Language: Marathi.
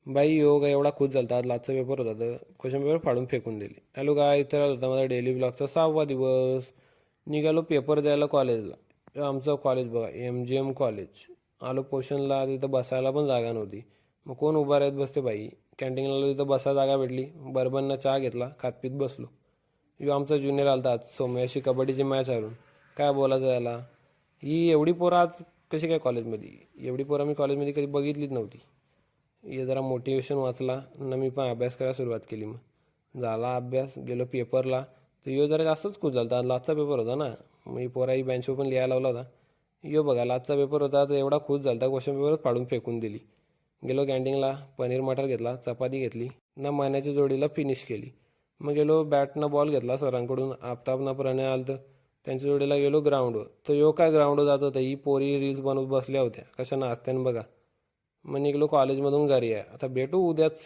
बाई योग एवढा खुश झालता, आज लास्टचा पेपर होता तर क्वेश्चन पेपर फाडून फेकून दिले. हॅलो काय, इतर होता माझा डेली ब्लॉगचा 6वा दिवस. निघालो पेपर द्यायला कॉलेजला. आमचं कॉलेज बघा, MGM कॉलेज. आलो पोर्शनला, तिथं बसायला पण जागा नव्हती. मग कोण उभा राहत बसते बाई. कॅन्टीनला आलो, तिथं बसा जागा भेटली. बरबननं चहा घेतला, खात पीत बसलो. यो आमचा ज्युनियर आलता आज सौम्याशी कबड्डीची मॅच हरून. काय बोलायचं याला. ही एवढी पोरं आज कशी काय कॉलेजमध्ये. एवढी पोरं मी कॉलेजमध्ये कधी बघितलीच नव्हती. हे जरा मोटिवेशन वाचला ना, मी पण अभ्यास करायला सुरुवात केली. मग झाला अभ्यास, गेलो पेपरला. तर यो जरा जास्तच खुश झाला होता, लास्टचा पेपर होता ना. मी पोराही बेंचवर पण लिहायला लावला होता. यो बघा लास्टचा पेपर होता तर एवढा खुश झाला होता, क्वेश्चन पेपरच फाडून फेकून दिली. गेलो कॅन्टीनला, पनीर मटर घेतला, चपाती घेतली ना, मान्याच्या जोडीला फिनिश केली. मग गेलो बॅटनं बॉल घेतला सरांकडून, आफताबना प्रणय आलं तर त्यांच्या जोडीला गेलो ग्राउंडवर. तर यो काय ग्राउंडवर जात होता, ही पोरी रील्स बनवत बसल्या होत्या कशा नाचत्यानं बघा. मग निघलो कॉलेजमधून घरी आहे. आता भेटू उद्याच.